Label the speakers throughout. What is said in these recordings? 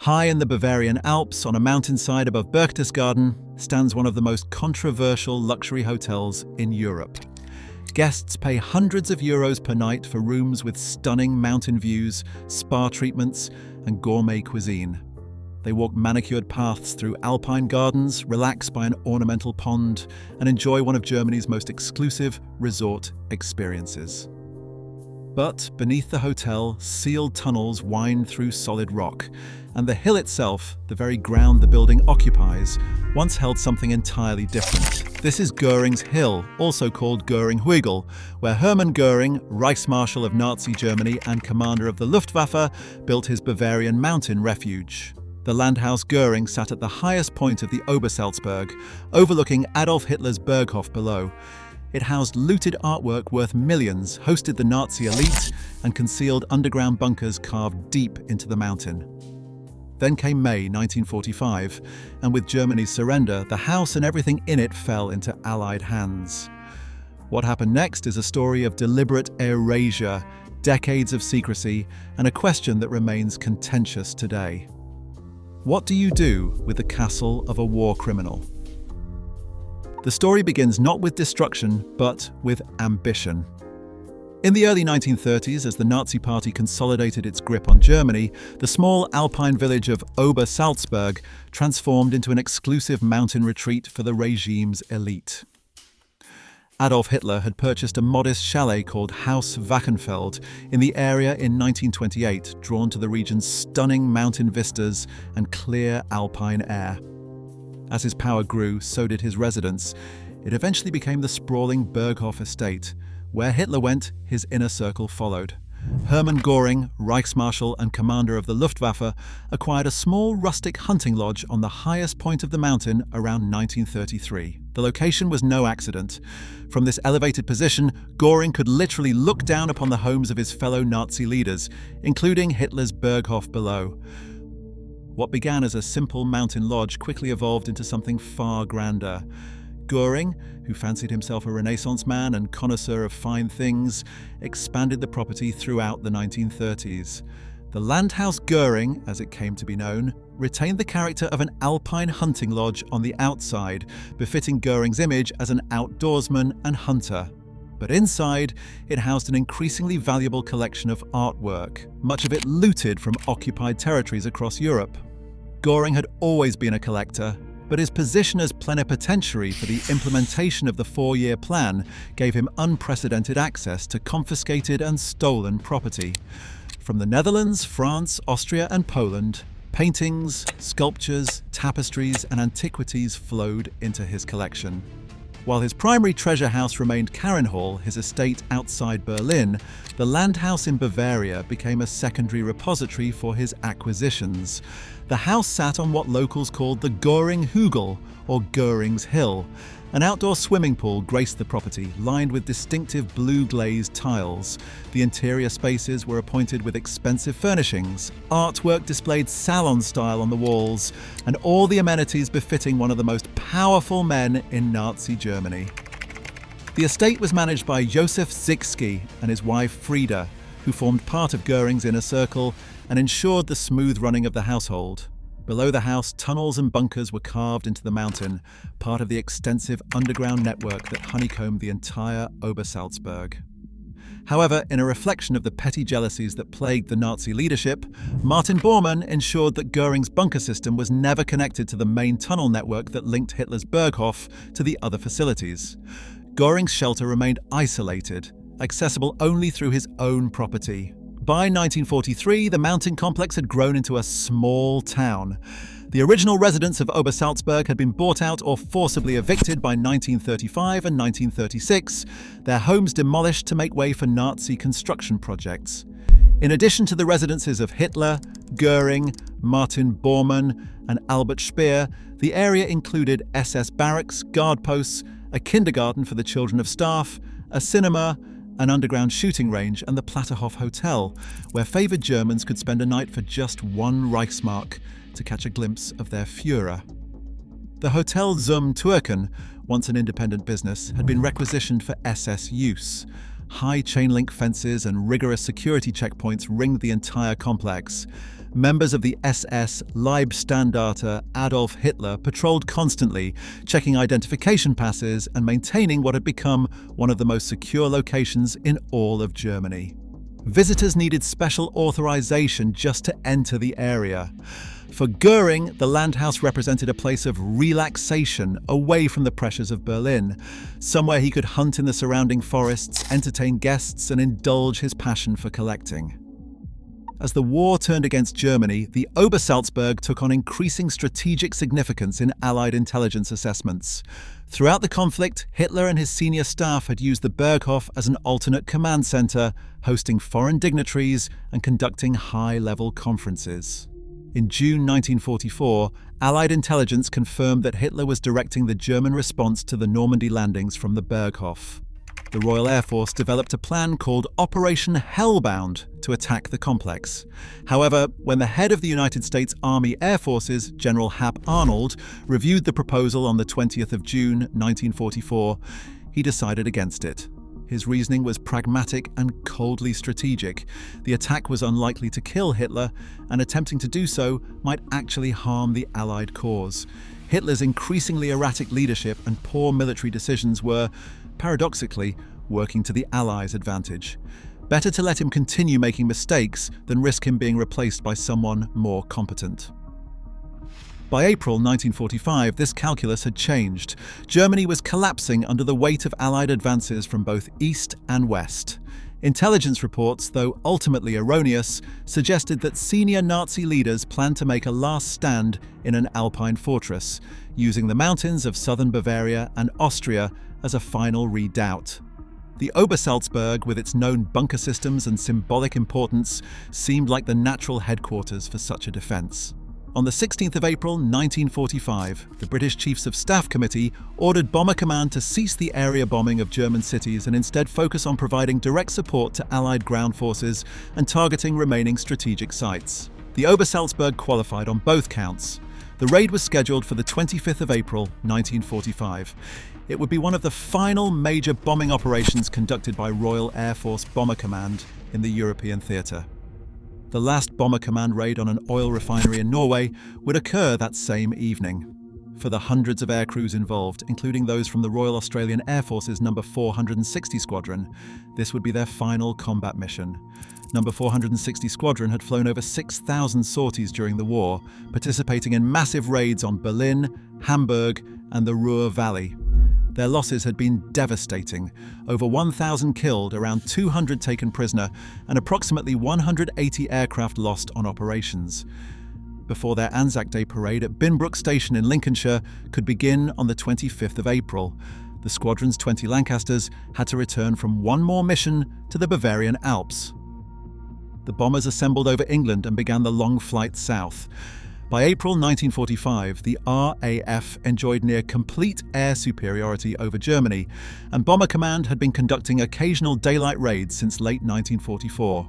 Speaker 1: High in the Bavarian Alps, on a mountainside above Berchtesgaden, stands one of the most controversial luxury hotels in Europe. Guests pay hundreds of euros per night for rooms with stunning mountain views, spa treatments, and gourmet cuisine. They walk manicured paths through Alpine gardens, relax by an ornamental pond, and enjoy one of Germany's most exclusive resort experiences. But beneath the hotel, sealed tunnels wind through solid rock, and the hill itself, the very ground the building occupies, once held something entirely different. This is Göring's Hill, also called Goring Hügel, where Hermann Göring, Reichsmarshal of Nazi Germany and commander of the Luftwaffe, built his Bavarian mountain refuge. The Landhaus Göring sat at the highest point of the Obersalzberg, overlooking Adolf Hitler's Berghof below. It housed looted artwork worth millions, hosted the Nazi elite, and concealed underground bunkers carved deep into the mountain. Then came May 1945, and with Germany's surrender, the house and everything in it fell into Allied hands. What happened next is a story of deliberate erasure, decades of secrecy, and a question that remains contentious today. What do you do with the castle of a war criminal? The story begins not with destruction, but with ambition. In the early 1930s, as the Nazi Party consolidated its grip on Germany, the small Alpine village of Obersalzberg transformed into an exclusive mountain retreat for the regime's elite. Adolf Hitler had purchased a modest chalet called Haus Wachenfeld in the area in 1928, drawn to the region's stunning mountain vistas and clear alpine air. As his power grew, so did his residence. It eventually became the sprawling Berghof estate. Where Hitler went, his inner circle followed. Hermann Göring, Reichsmarshal and commander of the Luftwaffe, acquired a small rustic hunting lodge on the highest point of the mountain around 1933. The location was no accident. From this elevated position, Göring could literally look down upon the homes of his fellow Nazi leaders, including Hitler's Berghof below. What began as a simple mountain lodge quickly evolved into something far grander. Göring, who fancied himself a Renaissance man and connoisseur of fine things, expanded the property throughout the 1930s. The Landhaus Göring, as it came to be known, retained the character of an alpine hunting lodge on the outside, befitting Göring's image as an outdoorsman and hunter. But inside, it housed an increasingly valuable collection of artwork, much of it looted from occupied territories across Europe. Göring had always been a collector, but his position as plenipotentiary for the implementation of the four-year plan gave him unprecedented access to confiscated and stolen property. From the Netherlands, France, Austria and Poland, paintings, sculptures, tapestries and antiquities flowed into his collection. While his primary treasure house remained Karenhall, his estate outside Berlin, the Landhaus in Bavaria became a secondary repository for his acquisitions. The house sat on what locals called the Goring Hügel, or Göring's Hill. An outdoor swimming pool graced the property, lined with distinctive blue glazed tiles. The interior spaces were appointed with expensive furnishings. Artwork displayed salon style on the walls, and all the amenities befitting one of the most powerful men in Nazi Germany. The estate was managed by Josef Zicki and his wife Frieda, who formed part of Göring's inner circle and ensured the smooth running of the household. Below the house, tunnels and bunkers were carved into the mountain, part of the extensive underground network that honeycombed the entire Obersalzberg. However, in a reflection of the petty jealousies that plagued the Nazi leadership, Martin Bormann ensured that Göring's bunker system was never connected to the main tunnel network that linked Hitler's Berghof to the other facilities. Göring's shelter remained isolated, accessible only through his own property. By 1943, the mountain complex had grown into a small town. The original residents of Obersalzberg had been bought out or forcibly evicted by 1935 and 1936, their homes demolished to make way for Nazi construction projects. In addition to the residences of Hitler, Göring, Martin Bormann, and Albert Speer, the area included SS barracks, guard posts, a kindergarten for the children of staff, a cinema, an underground shooting range and the Platterhof Hotel, where favoured Germans could spend a night for just 1 Reichsmark to catch a glimpse of their Führer. The Hotel Zum Türken, once an independent business, had been requisitioned for SS use. High chain-link fences and rigorous security checkpoints ringed the entire complex. Members of the SS Leibstandarte Adolf Hitler patrolled constantly, checking identification passes and maintaining what had become one of the most secure locations in all of Germany. Visitors needed special authorization just to enter the area. For Göring, the Landhaus represented a place of relaxation away from the pressures of Berlin, somewhere he could hunt in the surrounding forests, entertain guests, and indulge his passion for collecting. As the war turned against Germany, the Obersalzberg took on increasing strategic significance in Allied intelligence assessments. Throughout the conflict, Hitler and his senior staff had used the Berghof as an alternate command center, hosting foreign dignitaries and conducting high-level conferences. In June 1944, Allied intelligence confirmed that Hitler was directing the German response to the Normandy landings from the Berghof. The Royal Air Force developed a plan called Operation Hellbound to attack the complex. However, when the head of the United States Army Air Forces, General Hap Arnold, reviewed the proposal on the 20th of June 1944, he decided against it. His reasoning was pragmatic and coldly strategic. The attack was unlikely to kill Hitler, and attempting to do so might actually harm the Allied cause. Hitler's increasingly erratic leadership and poor military decisions were, paradoxically, working to the Allies' advantage. Better to let him continue making mistakes than risk him being replaced by someone more competent. By April 1945, this calculus had changed. Germany was collapsing under the weight of Allied advances from both east and west. Intelligence reports, though ultimately erroneous, suggested that senior Nazi leaders planned to make a last stand in an Alpine fortress, using the mountains of southern Bavaria and Austria as a final redoubt. The Obersalzberg, with its known bunker systems and symbolic importance, seemed like the natural headquarters for such a defence. On the 16th of April 1945, the British Chiefs of Staff Committee ordered Bomber Command to cease the area bombing of German cities and instead focus on providing direct support to Allied ground forces and targeting remaining strategic sites. The Obersalzberg qualified on both counts. The raid was scheduled for the 25th of April 1945. It would be one of the final major bombing operations conducted by Royal Air Force Bomber Command in the European theatre. The last Bomber Command raid on an oil refinery in Norway would occur that same evening. For the hundreds of aircrews involved, including those from the Royal Australian Air Force's No. 460 Squadron, this would be their final combat mission. No. 460 Squadron had flown over 6,000 sorties during the war, participating in massive raids on Berlin, Hamburg, and the Ruhr Valley. Their losses had been devastating. Over 1,000 killed, around 200 taken prisoner, and approximately 180 aircraft lost on operations. Before their Anzac Day parade at Binbrook Station in Lincolnshire could begin on the 25th of April, the squadron's 20 Lancasters had to return from one more mission to the Bavarian Alps. The bombers assembled over England and began the long flight south. By April 1945, the RAF enjoyed near complete air superiority over Germany, and Bomber Command had been conducting occasional daylight raids since late 1944.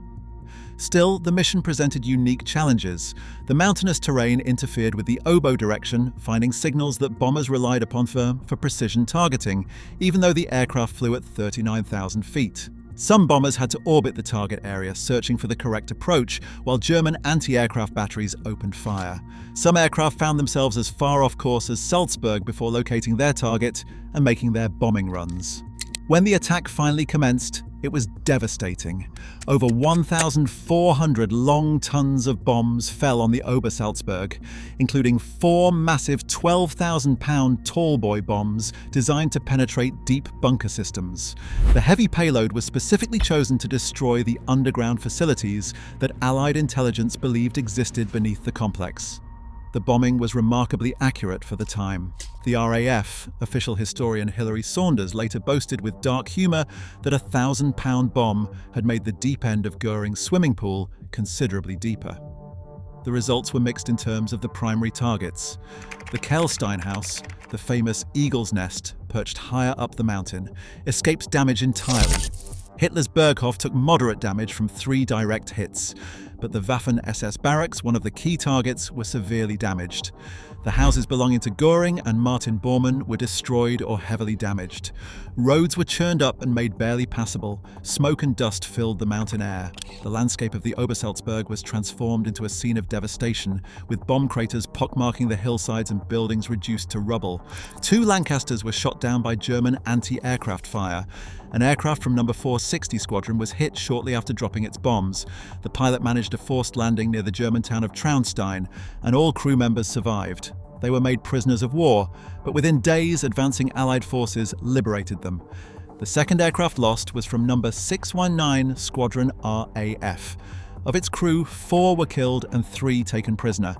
Speaker 1: Still, the mission presented unique challenges. The mountainous terrain interfered with the oboe direction, finding signals that bombers relied upon for precision targeting, even though the aircraft flew at 39,000 feet. Some bombers had to orbit the target area, searching for the correct approach, while German anti-aircraft batteries opened fire. Some aircraft found themselves as far off course as Salzburg before locating their target and making their bombing runs. When the attack finally commenced, it was devastating. Over 1,400 long tons of bombs fell on the Obersalzberg, including 4 massive 12,000-pound tallboy bombs designed to penetrate deep bunker systems. The heavy payload was specifically chosen to destroy the underground facilities that Allied intelligence believed existed beneath the complex. The bombing was remarkably accurate for the time. The RAF, official historian Hilary Saunders, later boasted with dark humour that a 1,000-pound bomb had made the deep end of Goring's swimming pool considerably deeper. The results were mixed in terms of the primary targets. The Kehlstein house, the famous eagle's nest perched higher up the mountain, escaped damage entirely. Hitler's Berghof took moderate damage from 3 direct hits, but the Waffen-SS barracks, one of the key targets, were severely damaged. The houses belonging to Goring and Martin Bormann were destroyed or heavily damaged. Roads were churned up and made barely passable. Smoke and dust filled the mountain air. The landscape of the Obersalzberg was transformed into a scene of devastation, with bomb craters pockmarking the hillsides and buildings reduced to rubble. 2 Lancasters were shot down by German anti-aircraft fire. An aircraft from No. 460 Squadron was hit shortly after dropping its bombs. The pilot managed a forced landing near the German town of Traunstein, and all crew members survived. They were made prisoners of war, but within days, advancing Allied forces liberated them. The second aircraft lost was from No. 619 Squadron RAF. Of its crew, 4 were killed and 3 taken prisoner.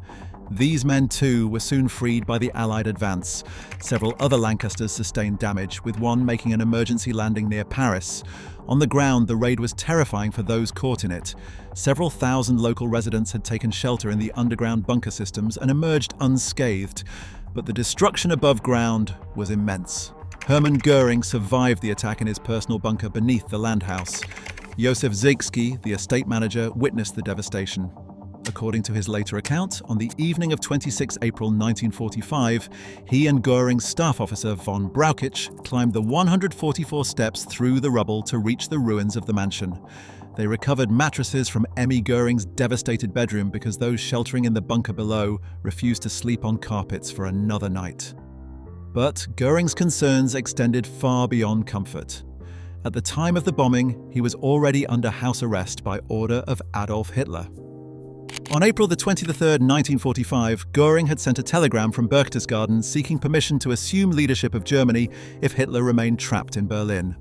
Speaker 1: These men too were soon freed by the Allied advance. Several other Lancasters sustained damage, with one making an emergency landing near Paris. On the ground, the raid was terrifying for those caught in it. Several thousand local residents had taken shelter in the underground bunker systems and emerged unscathed. But the destruction above ground was immense. Hermann Göring survived the attack in his personal bunker beneath the Landhaus. Josef Ziegski, the estate manager, witnessed the devastation. According to his later account, on the evening of 26 April 1945, he and Göring's staff officer von Brauchitsch climbed the 144 steps through the rubble to reach the ruins of the mansion. They recovered mattresses from Emmy Göring's devastated bedroom because those sheltering in the bunker below refused to sleep on carpets for another night. But Göring's concerns extended far beyond comfort. At the time of the bombing, he was already under house arrest by order of Adolf Hitler. On April 23, 1945, Göring had sent a telegram from Berchtesgaden seeking permission to assume leadership of Germany if Hitler remained trapped in Berlin.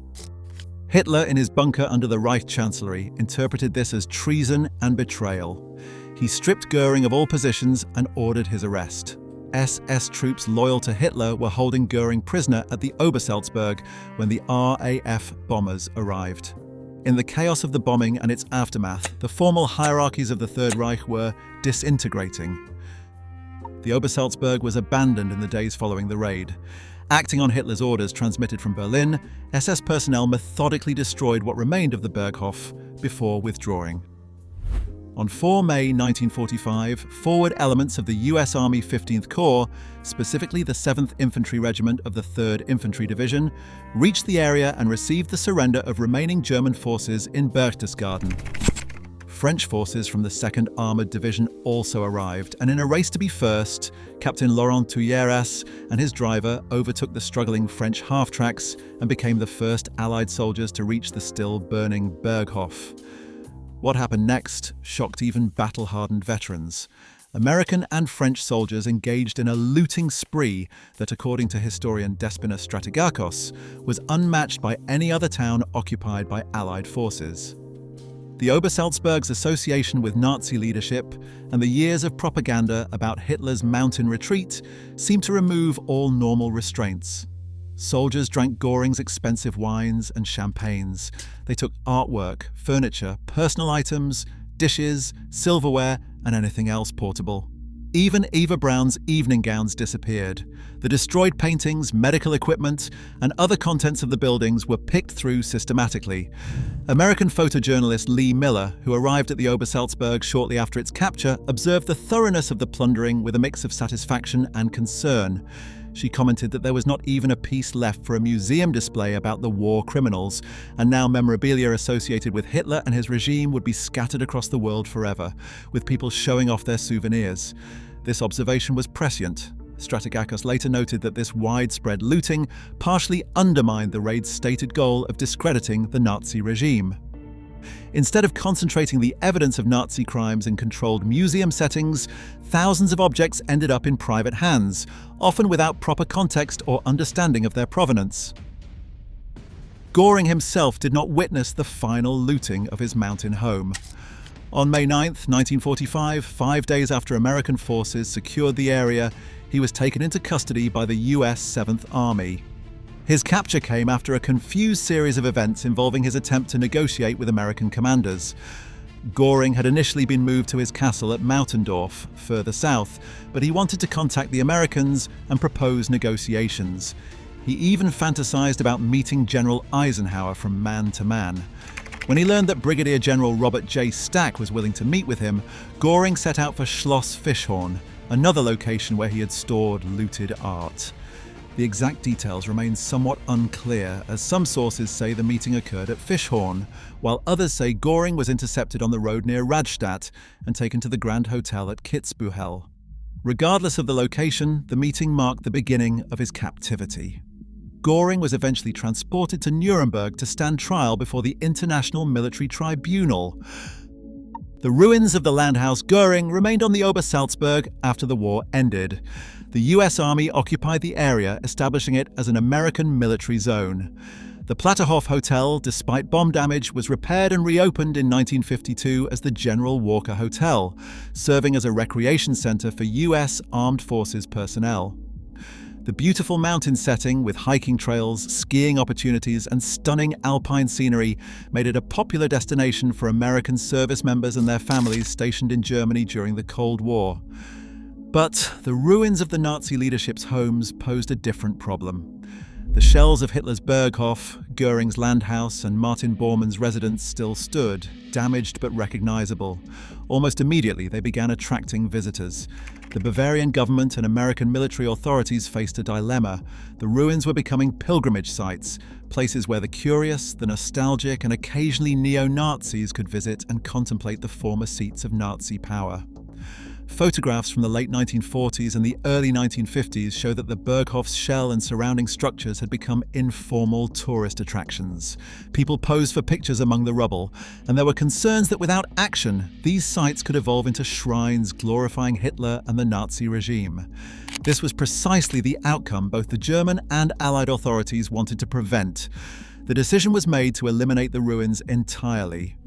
Speaker 1: Hitler, in his bunker under the Reich Chancellery, interpreted this as treason and betrayal. He stripped Göring of all positions and ordered his arrest. SS troops loyal to Hitler were holding Göring prisoner at the Obersalzberg when the RAF bombers arrived. In the chaos of the bombing and its aftermath, the formal hierarchies of the Third Reich were disintegrating. The Obersalzberg was abandoned in the days following the raid. Acting on Hitler's orders transmitted from Berlin, SS personnel methodically destroyed what remained of the Berghof before withdrawing. On 4 May 1945, forward elements of the US Army 15th Corps, specifically the 7th Infantry Regiment of the 3rd Infantry Division, reached the area and received the surrender of remaining German forces in Berchtesgaden. French forces from the 2nd Armoured Division also arrived, and in a race to be first, Captain Laurent Touilleras and his driver overtook the struggling French half-tracks and became the first Allied soldiers to reach the still burning Berghof. What happened next shocked even battle-hardened veterans. American and French soldiers engaged in a looting spree that, according to historian Despina Stratigakos, was unmatched by any other town occupied by Allied forces. The Obersalzberg's association with Nazi leadership and the years of propaganda about Hitler's mountain retreat seemed to remove all normal restraints. Soldiers drank Göring's expensive wines and champagnes. They took artwork, furniture, personal items, dishes, silverware, and anything else portable. Even Eva Braun's evening gowns disappeared. The destroyed paintings, medical equipment, and other contents of the buildings were picked through systematically. American photojournalist Lee Miller, who arrived at the Obersalzberg shortly after its capture, observed the thoroughness of the plundering with a mix of satisfaction and concern. She commented that there was not even a piece left for a museum display about the war criminals, and now memorabilia associated with Hitler and his regime would be scattered across the world forever, with people showing off their souvenirs. This observation was prescient. Stratigakos later noted that this widespread looting partially undermined the raid's stated goal of discrediting the Nazi regime. Instead of concentrating the evidence of Nazi crimes in controlled museum settings, thousands of objects ended up in private hands, often without proper context or understanding of their provenance. Goring himself did not witness the final looting of his mountain home. On May 9, 1945, 5 days after American forces secured the area, he was taken into custody by the US 7th Army. His capture came after a confused series of events involving his attempt to negotiate with American commanders. Goring had initially been moved to his castle at Mautendorf, further south, but he wanted to contact the Americans and propose negotiations. He even fantasized about meeting General Eisenhower from man to man. When he learned that Brigadier General Robert J. Stack was willing to meet with him, Goring set out for Schloss Fischhorn, another location where he had stored looted art. The exact details remain somewhat unclear, as some sources say the meeting occurred at Fischhorn, while others say Goring was intercepted on the road near Radstadt and taken to the Grand Hotel at Kitzbühel. Regardless of the location, the meeting marked the beginning of his captivity. Goring was eventually transported to Nuremberg to stand trial before the International Military Tribunal. The ruins of the Landhaus Goring remained on the Obersalzberg after the war ended. The US Army occupied the area, establishing it as an American military zone. The Platterhof Hotel, despite bomb damage, was repaired and reopened in 1952 as the General Walker Hotel, serving as a recreation center for US Armed Forces personnel. The beautiful mountain setting with hiking trails, skiing opportunities, and stunning Alpine scenery made it a popular destination for American service members and their families stationed in Germany during the Cold War. But the ruins of the Nazi leadership's homes posed a different problem. The shells of Hitler's Berghof, Göring's Landhaus, and Martin Bormann's residence still stood, damaged but recognizable. Almost immediately, they began attracting visitors. The Bavarian government and American military authorities faced a dilemma. The ruins were becoming pilgrimage sites, places where the curious, the nostalgic, and occasionally neo-Nazis could visit and contemplate the former seats of Nazi power. Photographs from the late 1940s and the early 1950s show that the Berghof's shell and surrounding structures had become informal tourist attractions. People posed for pictures among the rubble, and there were concerns that without action, these sites could evolve into shrines glorifying Hitler and the Nazi regime. This was precisely the outcome both the German and Allied authorities wanted to prevent. The decision was made to eliminate the ruins entirely.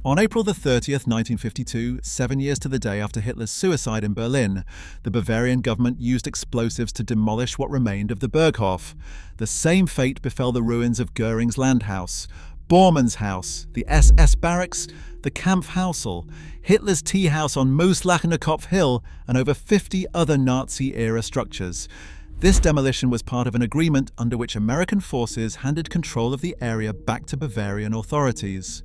Speaker 1: On April 30th, 1952, 7 years to the day after Hitler's suicide in Berlin, the Bavarian government used explosives to demolish what remained of the Berghof. The same fate befell the ruins of Göring's Landhaus, Bormann's house, the SS barracks, the Kampfhausel, Hitler's tea house on Mooslachener Kopf Hill, and over 50 other Nazi-era structures. This demolition was part of an agreement under which American forces handed control of the area back to Bavarian authorities.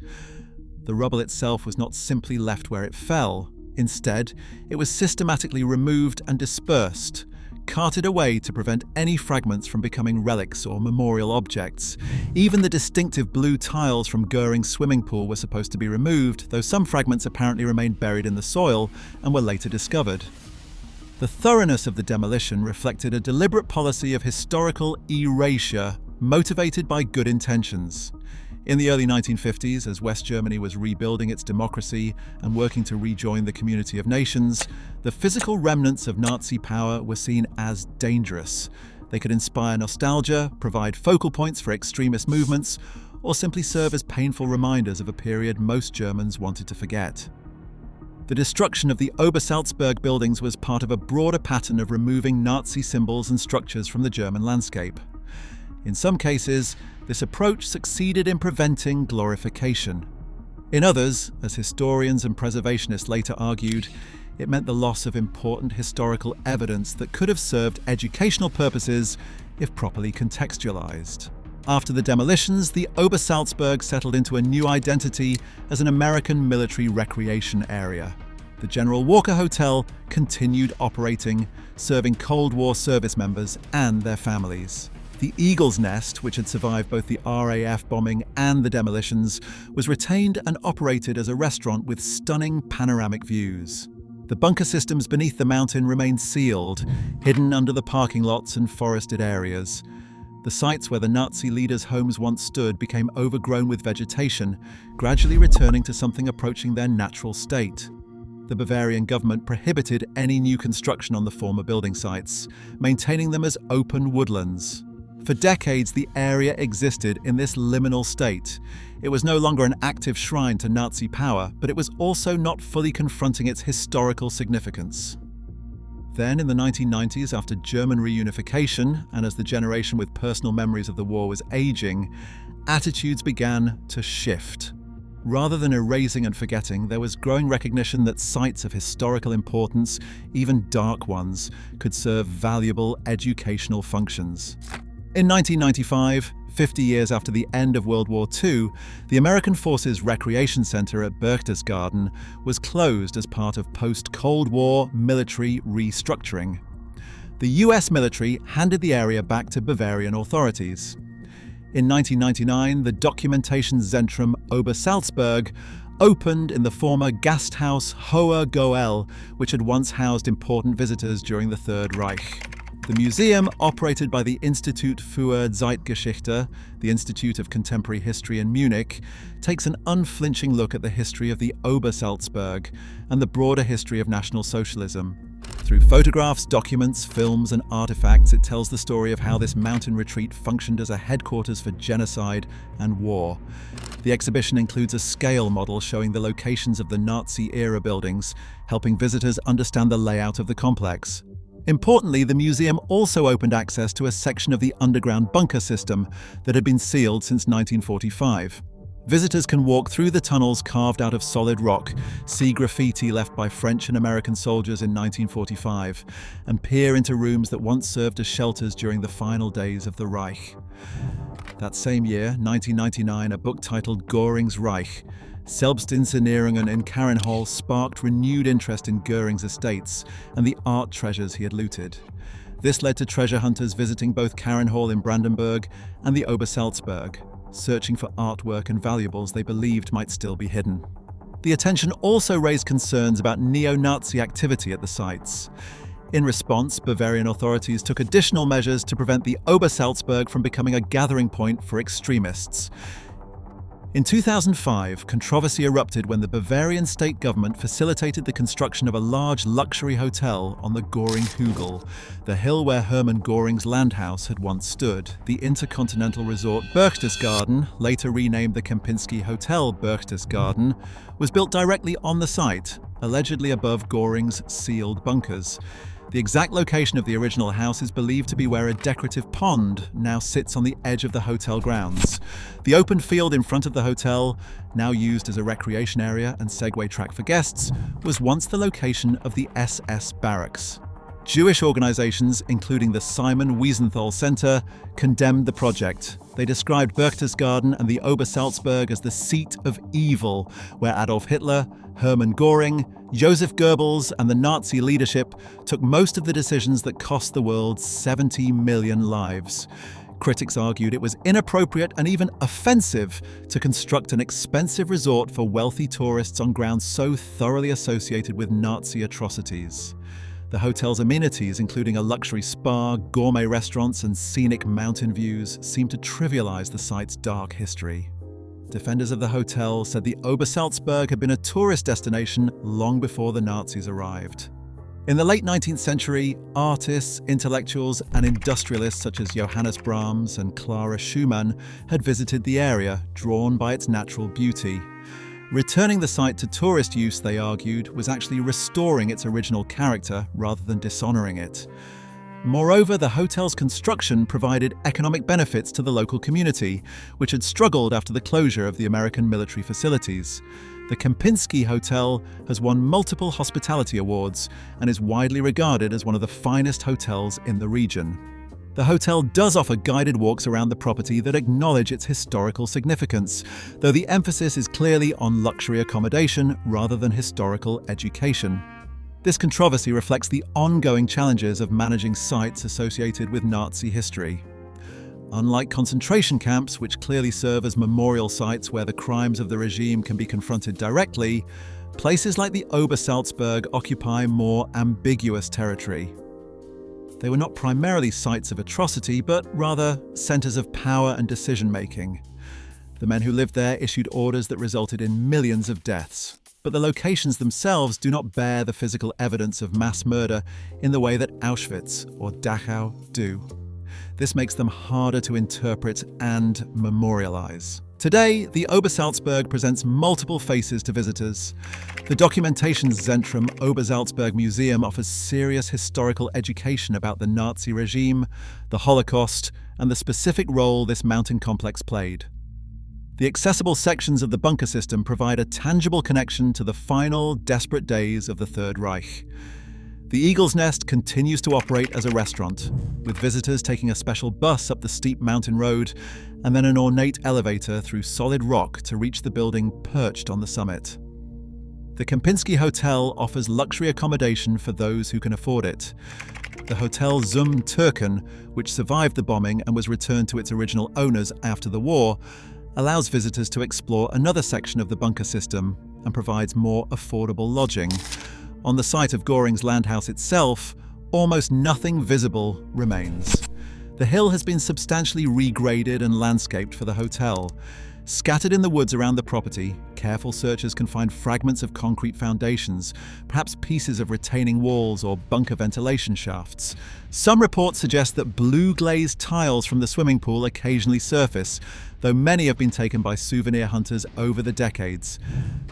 Speaker 1: The rubble itself was not simply left where it fell. Instead, it was systematically removed and dispersed, carted away to prevent any fragments from becoming relics or memorial objects. Even the distinctive blue tiles from Göring's swimming pool were supposed to be removed, though some fragments apparently remained buried in the soil and were later discovered. The thoroughness of the demolition reflected a deliberate policy of historical erasure, motivated by good intentions. In the early 1950s, as West Germany was rebuilding its democracy and working to rejoin the community of nations, the physical remnants of Nazi power were seen as dangerous. They could inspire nostalgia, provide focal points for extremist movements, or simply serve as painful reminders of a period most Germans wanted to forget. The destruction of the Obersalzberg buildings was part of a broader pattern of removing Nazi symbols and structures from the German landscape. In some cases, this approach succeeded in preventing glorification. In others, as historians and preservationists later argued, it meant the loss of important historical evidence that could have served educational purposes if properly contextualized. After the demolitions, the Obersalzberg settled into a new identity as an American military recreation area. The General Walker Hotel continued operating, serving Cold War service members and their families. The Eagle's Nest, which had survived both the RAF bombing and the demolitions, was retained and operated as a restaurant with stunning panoramic views. The bunker systems beneath the mountain remained sealed, hidden under the parking lots and forested areas. The sites where the Nazi leaders' homes once stood became overgrown with vegetation, gradually returning to something approaching their natural state. The Bavarian government prohibited any new construction on the former building sites, maintaining them as open woodlands. For decades, the area existed in this liminal state. It was no longer an active shrine to Nazi power, but it was also not fully confronting its historical significance. Then, in the 1990s, after German reunification, and as the generation with personal memories of the war was aging, attitudes began to shift. Rather than erasing and forgetting, there was growing recognition that sites of historical importance, even dark ones, could serve valuable educational functions. In 1995, 50 years after the end of World War II, the American Forces Recreation Center at Berchtesgaden was closed as part of post-Cold War military restructuring. The US military handed the area back to Bavarian authorities. In 1999, the Dokumentationszentrum Obersalzberg opened in the former Gasthaus Hoher Goel, which had once housed important visitors during the Third Reich. The museum, operated by the Institut für Zeitgeschichte, the Institute of Contemporary History in Munich, takes an unflinching look at the history of the Obersalzberg and the broader history of National Socialism. Through photographs, documents, films, and artifacts, it tells the story of how this mountain retreat functioned as a headquarters for genocide and war. The exhibition includes a scale model showing the locations of the Nazi-era buildings, helping visitors understand the layout of the complex. Importantly, the museum also opened access to a section of the underground bunker system that had been sealed since 1945. Visitors can walk through the tunnels carved out of solid rock, see graffiti left by French and American soldiers in 1945, and peer into rooms that once served as shelters during the final days of the Reich. That same year, 1999, a book titled Goring's Reich, Selbstinszenierungen in Carenhall sparked renewed interest in Göring's estates and the art treasures he had looted. This led to treasure hunters visiting both Carenhall in Brandenburg and the Obersalzberg, searching for artwork and valuables they believed might still be hidden. The attention also raised concerns about neo-Nazi activity at the sites. In response, Bavarian authorities took additional measures to prevent the Obersalzberg from becoming a gathering point for extremists. In 2005, controversy erupted when the Bavarian state government facilitated the construction of a large luxury hotel on the Goring Hügel, the hill where Hermann Göring's landhouse had once stood. The intercontinental resort Berchtesgaden, later renamed the Kempinski Hotel Berchtesgaden, was built directly on the site, allegedly above Göring's sealed bunkers. The exact location of the original house is believed to be where a decorative pond now sits on the edge of the hotel grounds. The open field in front of the hotel, now used as a recreation area and Segway track for guests, was once the location of the SS barracks. Jewish organizations, including the Simon Wiesenthal Center, condemned the project. They described Berchtesgaden and the Obersalzberg as the seat of evil, where Adolf Hitler, Hermann Göring, Joseph Goebbels, and the Nazi leadership took most of the decisions that cost the world 70 million lives. Critics argued it was inappropriate and even offensive to construct an expensive resort for wealthy tourists on grounds so thoroughly associated with Nazi atrocities. The hotel's amenities, including a luxury spa, gourmet restaurants, and scenic mountain views, seem to trivialize the site's dark history. Defenders of the hotel said the Obersalzberg had been a tourist destination long before the Nazis arrived. In the late 19th century, artists, intellectuals, and industrialists such as Johannes Brahms and Clara Schumann had visited the area, drawn by its natural beauty. Returning the site to tourist use, they argued, was actually restoring its original character rather than dishonoring it. Moreover, the hotel's construction provided economic benefits to the local community, which had struggled after the closure of the American military facilities. The Kempinski Hotel has won multiple hospitality awards and is widely regarded as one of the finest hotels in the region. The hotel does offer guided walks around the property that acknowledge its historical significance, though the emphasis is clearly on luxury accommodation rather than historical education. This controversy reflects the ongoing challenges of managing sites associated with Nazi history. Unlike concentration camps, which clearly serve as memorial sites where the crimes of the regime can be confronted directly, places like the Obersalzberg occupy more ambiguous territory. They were not primarily sites of atrocity, but rather centers of power and decision-making. The men who lived there issued orders that resulted in millions of deaths. But the locations themselves do not bear the physical evidence of mass murder in the way that Auschwitz or Dachau do. This makes them harder to interpret and memorialize. Today, the Obersalzberg presents multiple faces to visitors. The Dokumentationszentrum Obersalzberg Museum offers serious historical education about the Nazi regime, the Holocaust, and the specific role this mountain complex played. The accessible sections of the bunker system provide a tangible connection to the final, desperate days of the Third Reich. The Eagle's Nest continues to operate as a restaurant, with visitors taking a special bus up the steep mountain road and then an ornate elevator through solid rock to reach the building perched on the summit. The Kempinski Hotel offers luxury accommodation for those who can afford it. The Hotel Zum Türken, which survived the bombing and was returned to its original owners after the war, allows visitors to explore another section of the bunker system and provides more affordable lodging. On the site of Goring's landhouse itself, almost nothing visible remains. The hill has been substantially regraded and landscaped for the hotel. Scattered in the woods around the property, careful searchers can find fragments of concrete foundations, perhaps pieces of retaining walls or bunker ventilation shafts. Some reports suggest that blue glazed tiles from the swimming pool occasionally surface, though many have been taken by souvenir hunters over the decades.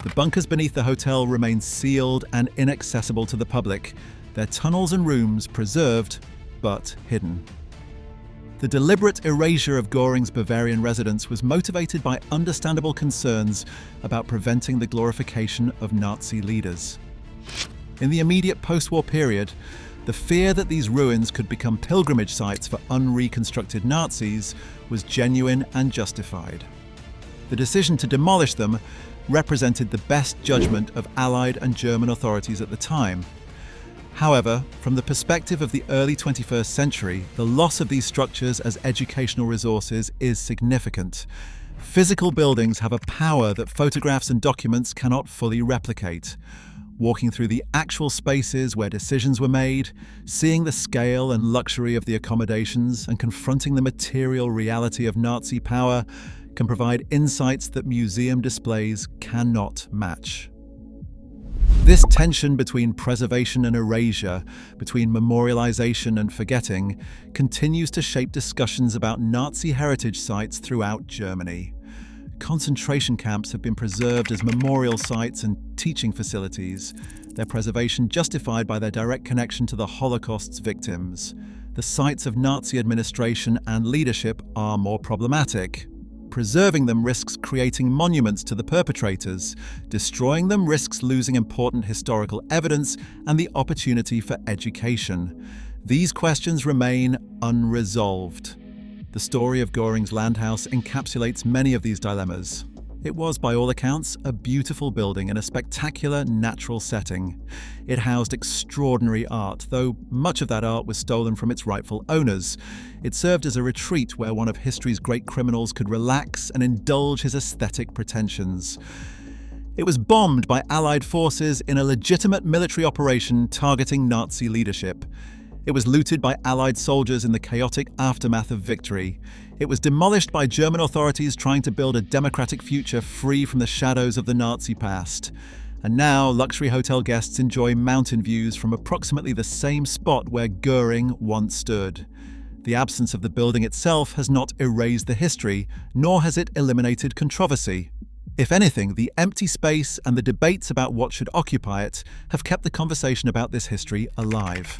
Speaker 1: The bunkers beneath the hotel remain sealed and inaccessible to the public, their tunnels and rooms preserved but hidden. The deliberate erasure of Göring's Bavarian residence was motivated by understandable concerns about preventing the glorification of Nazi leaders. In the immediate post-war period, the fear that these ruins could become pilgrimage sites for unreconstructed Nazis was genuine and justified. The decision to demolish them represented the best judgment of Allied and German authorities at the time. However, from the perspective of the early 21st century, the loss of these structures as educational resources is significant. Physical buildings have a power that photographs and documents cannot fully replicate. Walking through the actual spaces where decisions were made, seeing the scale and luxury of the accommodations, and confronting the material reality of Nazi power can provide insights that museum displays cannot match. This tension between preservation and erasure, between memorialization and forgetting, continues to shape discussions about Nazi heritage sites throughout Germany. Concentration camps have been preserved as memorial sites and teaching facilities, their preservation justified by their direct connection to the Holocaust's victims. The sites of Nazi administration and leadership are more problematic. Preserving them risks creating monuments to the perpetrators. Destroying them risks losing important historical evidence and the opportunity for education. These questions remain unresolved. The story of Göring's landhouse encapsulates many of these dilemmas. It was, by all accounts, a beautiful building in a spectacular natural setting. It housed extraordinary art, though much of that art was stolen from its rightful owners. It served as a retreat where one of history's great criminals could relax and indulge his aesthetic pretensions. It was bombed by Allied forces in a legitimate military operation targeting Nazi leadership. It was looted by Allied soldiers in the chaotic aftermath of victory. It was demolished by German authorities trying to build a democratic future free from the shadows of the Nazi past. And now luxury hotel guests enjoy mountain views from approximately the same spot where Göring once stood. The absence of the building itself has not erased the history, nor has it eliminated controversy. If anything, the empty space and the debates about what should occupy it have kept the conversation about this history alive.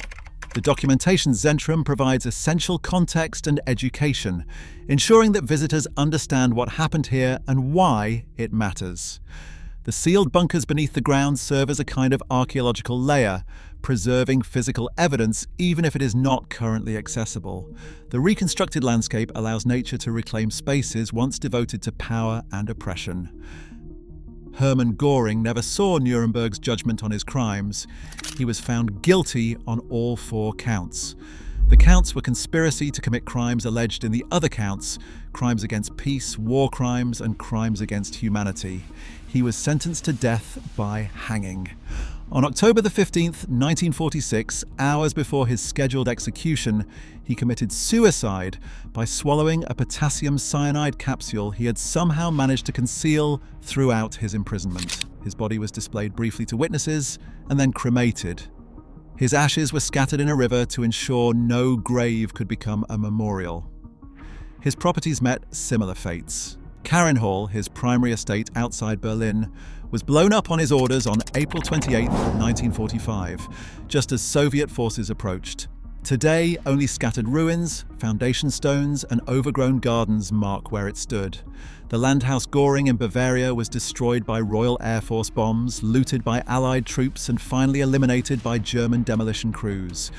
Speaker 1: The documentation Zentrum provides essential context and education, ensuring that visitors understand what happened here and why it matters. The sealed bunkers beneath the ground serve as a kind of archaeological layer, preserving physical evidence even if it is not currently accessible. The reconstructed landscape allows nature to reclaim spaces once devoted to power and oppression. Hermann Göring never saw Nuremberg's judgment on his crimes. He was found guilty on all 4 counts. The counts were conspiracy to commit crimes alleged in the other counts, crimes against peace, war crimes, and crimes against humanity. He was sentenced to death by hanging. On October 15th, 1946, hours before his scheduled execution, he committed suicide by swallowing a potassium cyanide capsule he had somehow managed to conceal throughout his imprisonment. His body was displayed briefly to witnesses and then cremated. His ashes were scattered in a river to ensure no grave could become a memorial. His properties met similar fates. Karinhall, his primary estate outside Berlin, was blown up on his orders on April 28, 1945, just as Soviet forces approached. Today, only scattered ruins, foundation stones, and overgrown gardens mark where it stood. The Landhaus Goring in Bavaria was destroyed by Royal Air Force bombs, looted by Allied troops, and finally eliminated by German demolition crews.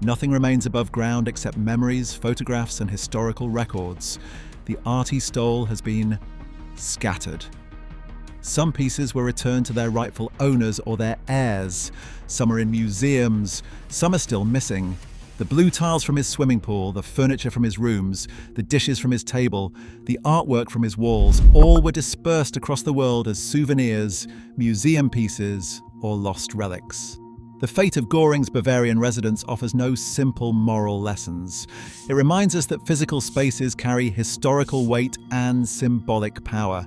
Speaker 1: Nothing remains above ground except memories, photographs, and historical records. The art he stole has been scattered. Some pieces were returned to their rightful owners or their heirs. Some are in museums, some are still missing. The blue tiles from his swimming pool, the furniture from his rooms, the dishes from his table, the artwork from his walls, all were dispersed across the world as souvenirs, museum pieces, or lost relics. The fate of Goring's Bavarian residence offers no simple moral lessons. It reminds us that physical spaces carry historical weight and symbolic power.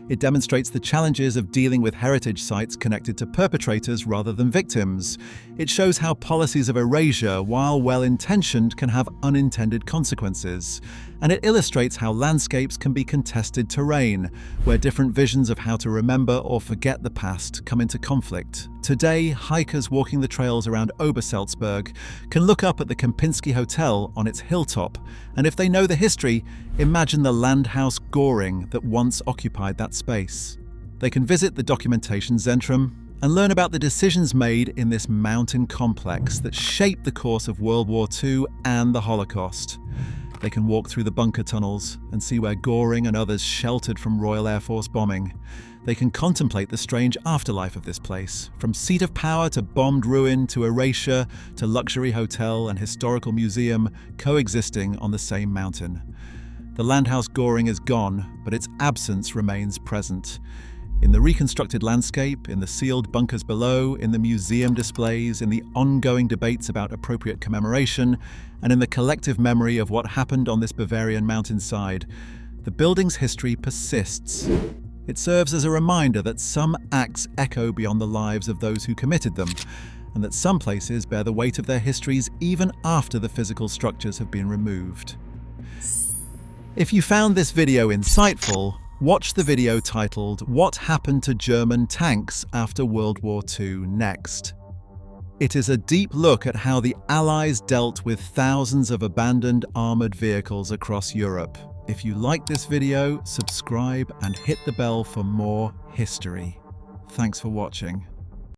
Speaker 1: It demonstrates the challenges of dealing with heritage sites connected to perpetrators rather than victims. It shows how policies of erasure, while well-intentioned, can have unintended consequences. And it illustrates how landscapes can be contested terrain, where different visions of how to remember or forget the past come into conflict. Today, hikers walking the trails around Obersalzberg can look up at the Kempinski Hotel on its hilltop, and if they know the history, imagine the Landhaus Goring that once occupied that space. They can visit the Documentation Zentrum and learn about the decisions made in this mountain complex that shaped the course of World War II and the Holocaust. They can walk through the bunker tunnels and see where Goring and others sheltered from Royal Air Force bombing. They can contemplate the strange afterlife of this place, from seat of power to bombed ruin to erasure to luxury hotel and historical museum coexisting on the same mountain. The Landhaus Goring is gone, but its absence remains present. In the reconstructed landscape, in the sealed bunkers below, in the museum displays, in the ongoing debates about appropriate commemoration, and in the collective memory of what happened on this Bavarian mountainside, the building's history persists. It serves as a reminder that some acts echo beyond the lives of those who committed them, and that some places bear the weight of their histories even after the physical structures have been removed. If you found this video insightful, watch the video titled "What Happened to German Tanks After World War II Next?" It is a deep look at how the Allies dealt with thousands of abandoned armoured vehicles across Europe. If you like this video, subscribe and hit the bell for more history. Thanks for watching.